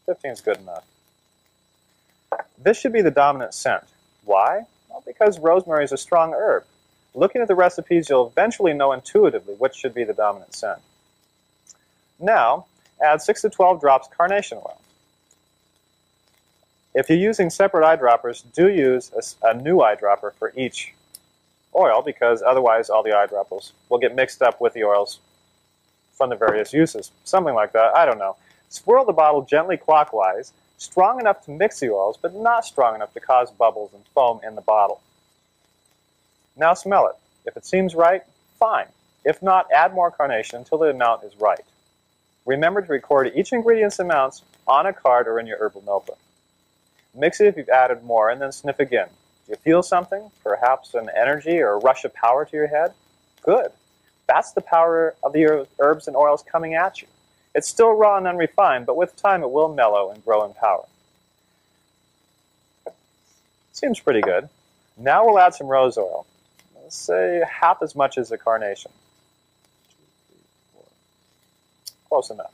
Fifteen is good enough. This should be the dominant scent. Why? Well, because rosemary is a strong herb. Looking at the recipes, you'll eventually know intuitively which should be the dominant scent. Now, add 6 to 12 drops carnation oil. If you're using separate eyedroppers, do use a new eyedropper for each oil, because otherwise all the eyedroppers will get mixed up with the oils from the various uses. Something like that, I don't know. Swirl the bottle gently clockwise, strong enough to mix the oils, but not strong enough to cause bubbles and foam in the bottle. Now smell it. If it seems right, fine. If not, add more carnation until the amount is right. Remember to record each ingredient's amounts on a card or in your herbal notebook. Mix it if you've added more, and then sniff again. Do you feel something? Perhaps an energy or a rush of power to your head? Good. That's the power of the herbs and oils coming at you. It's still raw and unrefined, but with time it will mellow and grow in power. Seems pretty good. Now we'll add some rose oil. Let's say half as much as the carnation. 2, 3, 4. Close enough.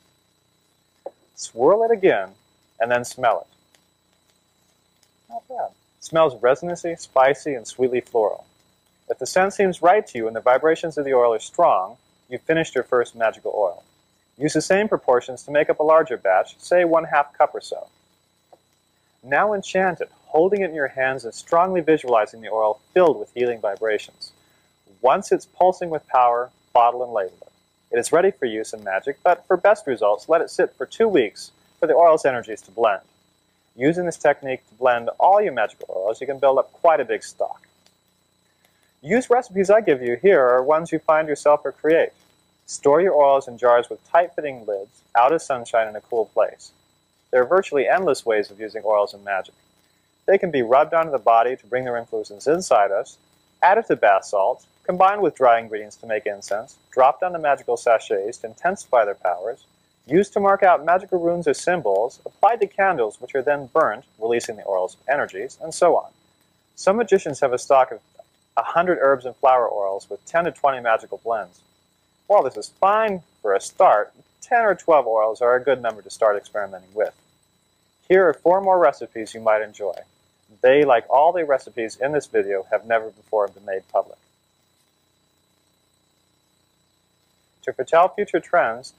Swirl it again, and then smell it. Not bad. It smells resinousy, spicy, and sweetly floral. If the scent seems right to you and the vibrations of the oil are strong, you've finished your first magical oil. Use the same proportions to make up a larger batch, say 1/2 cup or so. Now enchant it, holding it in your hands and strongly visualizing the oil filled with healing vibrations. Once it's pulsing with power, bottle and label it. It is ready for use in magic, but for best results, let it sit for 2 weeks for the oil's energies to blend. Using this technique to blend all your magical oils, you can build up quite a big stock. Use recipes I give you here are ones you find yourself or create. Store your oils in jars with tight-fitting lids, out of sunshine in a cool place. There are virtually endless ways of using oils in magic. They can be rubbed onto the body to bring their influences inside us, added to bath salts, combined with dry ingredients to make incense, dropped onto magical sachets to intensify their powers, used to mark out magical runes or symbols, applied to candles which are then burnt, releasing the oil's energies, and so on. Some magicians have a stock of 100 herbs and flower oils with 10 to 20 magical blends. While this is fine for a start, 10 or 12 oils are a good number to start experimenting with. Here are 4 more recipes you might enjoy. They, like all the recipes in this video, have never before been made public. To foretell future trends,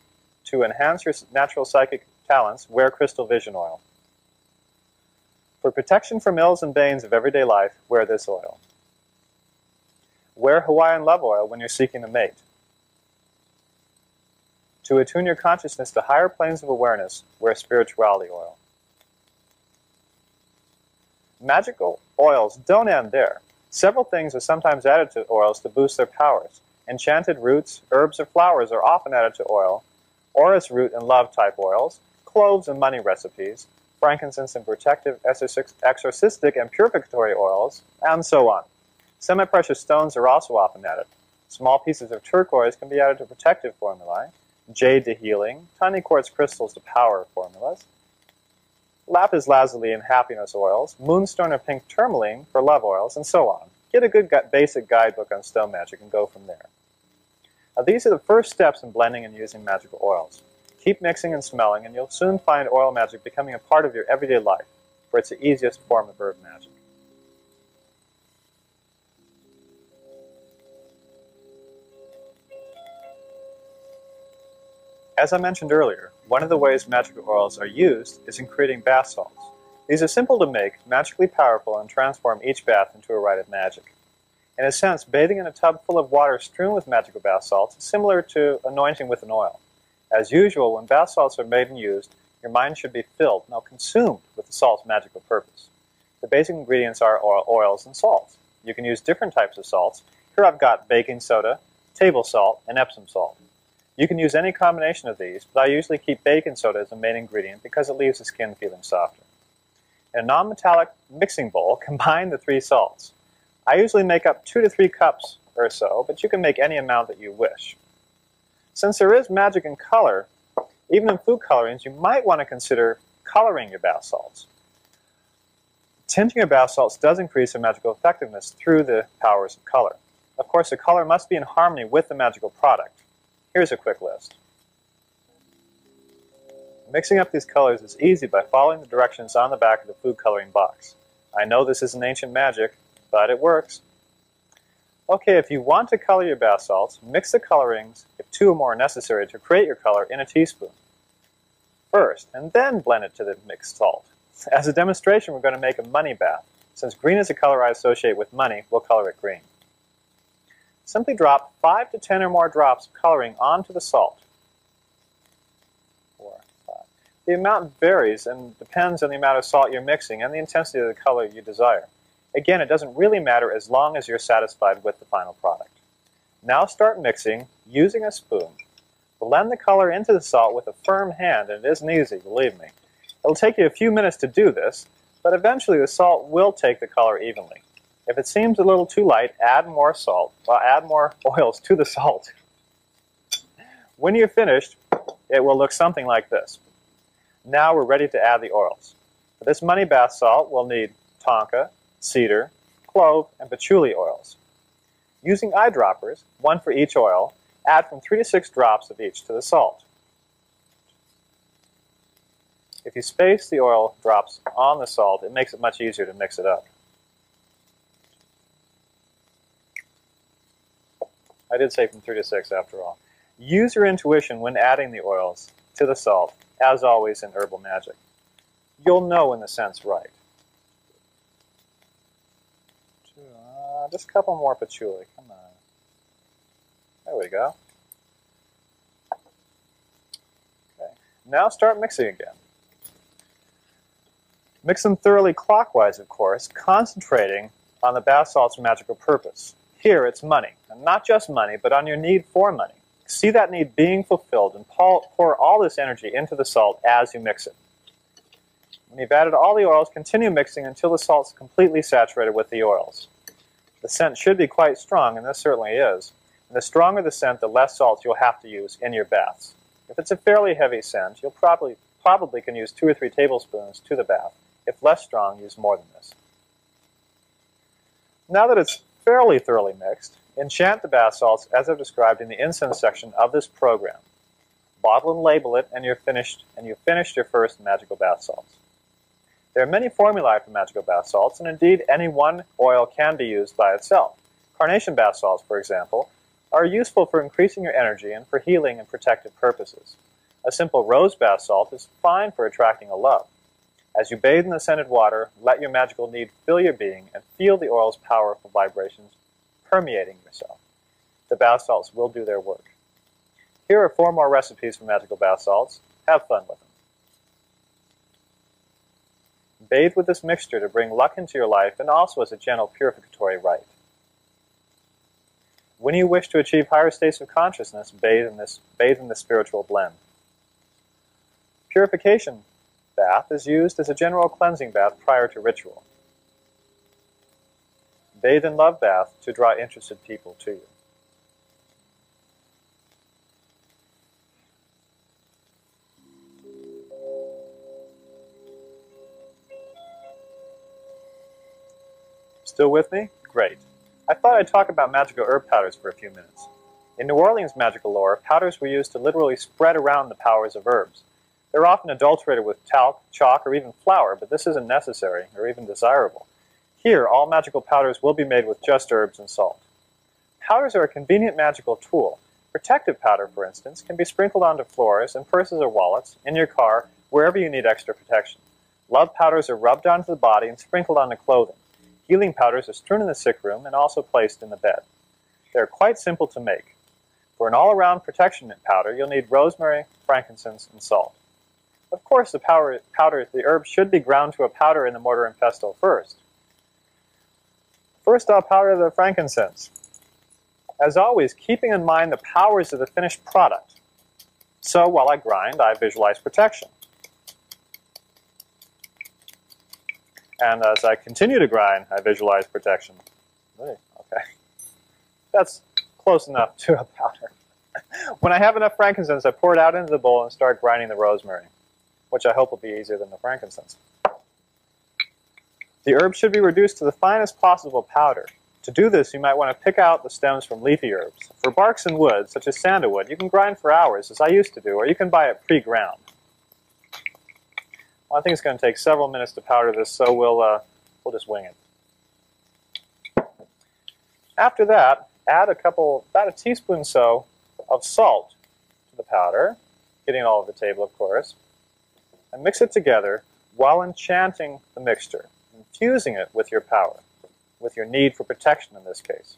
to enhance your natural psychic talents, wear Crystal Vision Oil. For protection from ills and banes of everyday life, wear this oil. Wear Hawaiian Love Oil when you're seeking a mate. To attune your consciousness to higher planes of awareness, wear Spirituality Oil. Magical oils don't end there. Several things are sometimes added to oils to boost their powers. Enchanted roots, herbs, or flowers are often added to oil. Orris root and love type oils, cloves and money recipes, frankincense and protective, exorcistic and purificatory oils, and so on. Semi-precious stones are also often added. Small pieces of turquoise can be added to protective formulae, jade to healing, tiny quartz crystals to power formulas, lapis lazuli and happiness oils, moonstone or pink tourmaline for love oils, and so on. Get a good basic guidebook on stone magic and go from there. Now, these are the first steps in blending and using magical oils. Keep mixing and smelling, and you'll soon find oil magic becoming a part of your everyday life, for it's the easiest form of herb magic. As I mentioned earlier, one of the ways magical oils are used is in creating bath salts. These are simple to make, magically powerful, and transform each bath into a rite of magic. In a sense, bathing in a tub full of water strewn with magical bath salts is similar to anointing with an oil. As usual, when bath salts are made and used, your mind should be filled, now consumed, with the salt's magical purpose. The basic ingredients are oils and salts. You can use different types of salts. Here I've got baking soda, table salt, and Epsom salt. You can use any combination of these, but I usually keep baking soda as the main ingredient because it leaves the skin feeling softer. In a non-metallic mixing bowl, combine the 3 salts. I usually make up 2 to 3 cups or so, but you can make any amount that you wish. Since there is magic in color, even in food colorings, you might want to consider coloring your bath salts. Tinting your bath salts does increase their magical effectiveness through the powers of color. Of course, the color must be in harmony with the magical product. Here's a quick list. Mixing up these colors is easy by following the directions on the back of the food coloring box. I know this isn't ancient magic, but it works. Okay, if you want to color your bath salts, mix the colorings, if 2 or more are necessary to create your color, in a teaspoon first, and then blend it to the mixed salt. As a demonstration, we're going to make a money bath. Since green is a color I associate with money, we'll color it green. Simply drop 5 to 10 or more drops of coloring onto the salt. 4, 5. The amount varies and depends on the amount of salt you're mixing and the intensity of the color you desire. Again, it doesn't really matter as long as you're satisfied with the final product. Now start mixing using a spoon. Blend the color into the salt with a firm hand, and it isn't easy, believe me. It'll take you a few minutes to do this, but eventually the salt will take the color evenly. If it seems a little too light, add more salt, add more oils to the salt. When you're finished, it will look something like this. Now we're ready to add the oils. For this money bath salt, we'll need tonka, cedar, clove, and patchouli oils. Using eyedroppers, 1 for each oil, add from 3 to 6 drops of each to the salt. If you space the oil drops on the salt, it makes it much easier to mix it up. I did say from 3 to 6 after all. Use your intuition when adding the oils to the salt, as always in herbal magic. You'll know when the scent's right. Just a couple more patchouli, come on. There we go. Now start mixing again. Mix them thoroughly clockwise, of course, concentrating on the bath salt's magical purpose. Here it's money, and not just money, but on your need for money. See that need being fulfilled and pour all this energy into the salt as you mix it. When you've added all the oils, continue mixing until the salt's completely saturated with the oils. The scent should be quite strong, and this certainly is. And the stronger the scent, the less salt you'll have to use in your baths. If it's a fairly heavy scent, you'll probably can use 2 or 3 tablespoons to the bath. If less strong, use more than this. Now that it's fairly thoroughly mixed, enchant the bath salts as I've described in the incense section of this program. Bottle and label it, and you've finished your first magical bath salts. There are many formulae for magical bath salts, and indeed any one oil can be used by itself. Carnation bath salts, for example, are useful for increasing your energy and for healing and protective purposes. A simple rose bath salt is fine for attracting a love. As you bathe in the scented water, let your magical need fill your being and feel the oil's powerful vibrations permeating yourself. The bath salts will do their work. Here are 4 more recipes for magical bath salts. Have fun with them. Bathe with this mixture to bring luck into your life and also as a gentle purificatory rite. When you wish to achieve higher states of consciousness, bathe in the spiritual blend. Purification bath is used as a general cleansing bath prior to ritual. Bathe in love bath to draw interested people to you. Still with me? Great. I thought I'd talk about magical herb powders for a few minutes. In New Orleans magical lore, powders were used to literally spread around the powers of herbs. They're often adulterated with talc, chalk, or even flour, but this isn't necessary or even desirable. Here, all magical powders will be made with just herbs and salt. Powders are a convenient magical tool. Protective powder, for instance, can be sprinkled onto floors, in purses or wallets, in your car, wherever you need extra protection. Love powders are rubbed onto the body and sprinkled onto clothing. Healing powders are strewn in the sick room and also placed in the bed. They are quite simple to make. For an all-around protection powder, you'll need rosemary, frankincense, and salt. Of course, the herbs should be ground to a powder in the mortar and pestle first. First, I'll powder the frankincense. As always, keeping in mind the powers of the finished product. So while I grind, I visualize protection. And as I continue to grind, I visualize protection. Okay. That's close enough to a powder. When I have enough frankincense, I pour it out into the bowl and start grinding the rosemary, which I hope will be easier than the frankincense. The herbs should be reduced to the finest possible powder. To do this, you might want to pick out the stems from leafy herbs. For barks and wood, such as sandalwood, you can grind for hours, as I used to do, or you can buy it pre-ground. Well, I think it's going to take several minutes to powder this, so we'll just wing it. After that, add about a teaspoon or so of salt to the powder, getting it all over the table, of course, and mix it together while enchanting the mixture, infusing it with your power, with your need for protection in this case.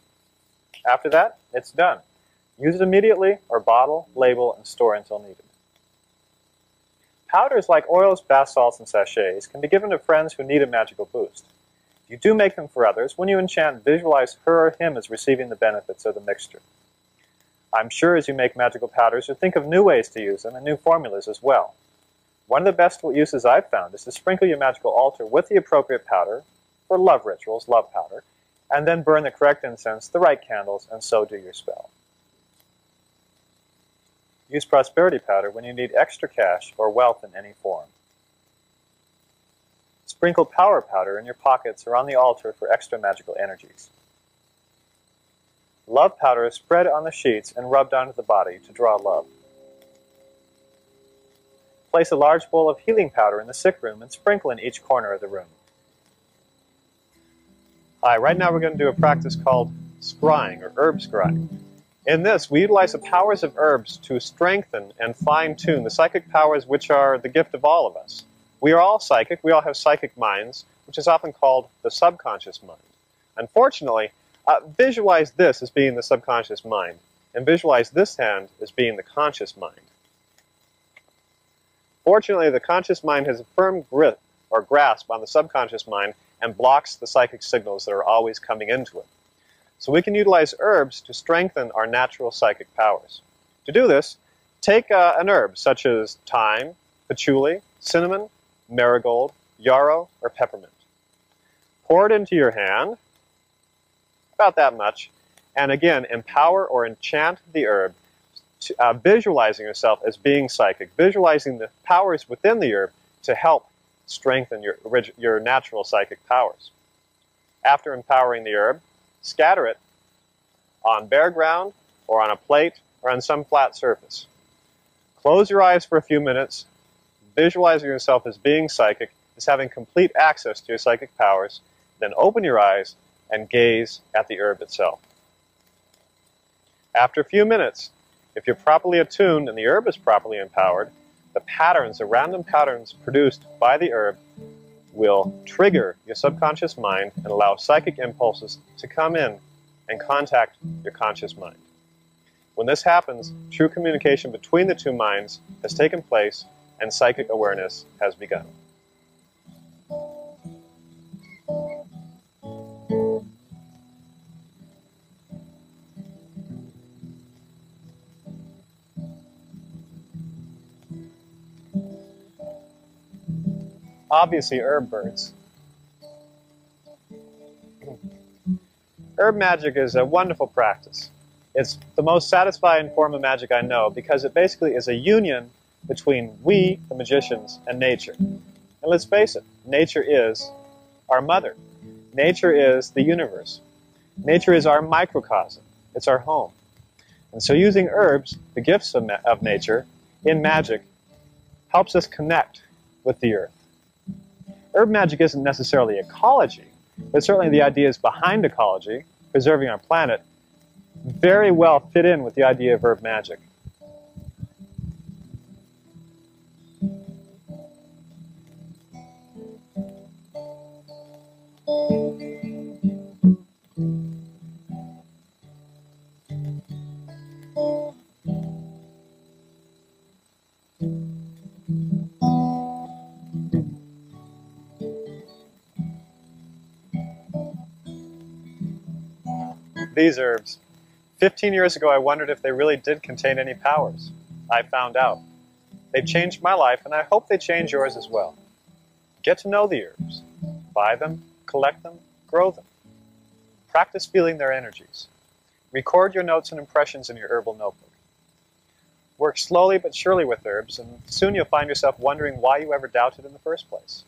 After that, it's done. Use it immediately or bottle, label, and store until needed. Powders like oils, bath salts, and sachets can be given to friends who need a magical boost. If you do make them for others, when you enchant, visualize her or him as receiving the benefits of the mixture. I'm sure as you make magical powders, you'll think of new ways to use them and new formulas as well. One of the best uses I've found is to sprinkle your magical altar with the appropriate powder for love rituals, love powder, and then burn the correct incense, the right candles, and so do your spell. Use prosperity powder when you need extra cash or wealth in any form. Sprinkle power powder in your pockets or on the altar for extra magical energies. Love powder is spread on the sheets and rubbed onto the body to draw love. Place a large bowl of healing powder in the sick room and sprinkle in each corner of the room. Hi, right now we're going to do a practice called scrying or herb scrying. In this, we utilize the powers of herbs to strengthen and fine-tune the psychic powers which are the gift of all of us. We are all psychic. We all have psychic minds, which is often called the subconscious mind. Unfortunately, visualize this as being the subconscious mind, and visualize this hand as being the conscious mind. Unfortunately, the conscious mind has a firm grip or grasp on the subconscious mind and blocks the psychic signals that are always coming into it. So we can utilize herbs to strengthen our natural psychic powers. To do this, take an herb such as thyme, patchouli, cinnamon, marigold, yarrow, or peppermint. Pour it into your hand, about that much, and again, empower or enchant the herb, visualizing yourself as being psychic, visualizing the powers within the herb to help strengthen your natural psychic powers. After empowering the herb, scatter it on bare ground or on a plate or on some flat surface. Close your eyes for a few minutes, visualizing yourself as being psychic, as having complete access to your psychic powers, then open your eyes and gaze at the herb itself. After a few minutes, if you're properly attuned and the herb is properly empowered, the patterns, the random patterns produced by the herb will trigger your subconscious mind and allow psychic impulses to come in and contact your conscious mind. When this happens, true communication between the two minds has taken place and psychic awareness has begun. Obviously, herb birds. Herb magic is a wonderful practice. It's the most satisfying form of magic I know because it basically is a union between we, the magicians, and nature. And let's face it, nature is our mother. Nature is the universe. Nature is our microcosm. It's our home. And so using herbs, the gifts of nature, in magic, helps us connect with the earth. Herb magic isn't necessarily ecology, but certainly the ideas behind ecology, preserving our planet, very well fit in with the idea of herb magic. These herbs. 15 years ago, I wondered if they really did contain any powers. I found out. They've changed my life, and I hope they change yours as well. Get to know the herbs. Buy them, collect them, grow them. Practice feeling their energies. Record your notes and impressions in your herbal notebook. Work slowly but surely with herbs, and soon you'll find yourself wondering why you ever doubted in the first place.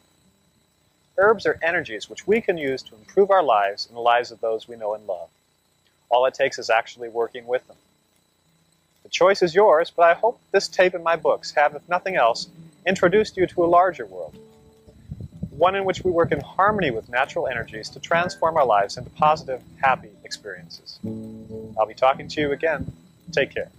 Herbs are energies which we can use to improve our lives and the lives of those we know and love. All it takes is actually working with them. The choice is yours, but I hope this tape and my books have, if nothing else, introduced you to a larger world. One in which we work in harmony with natural energies to transform our lives into positive, happy experiences. I'll be talking to you again. Take care.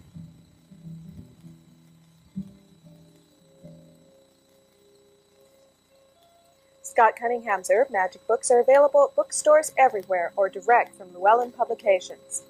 Scott Cunningham's herb magic books are available at bookstores everywhere or direct from Llewellyn Publications.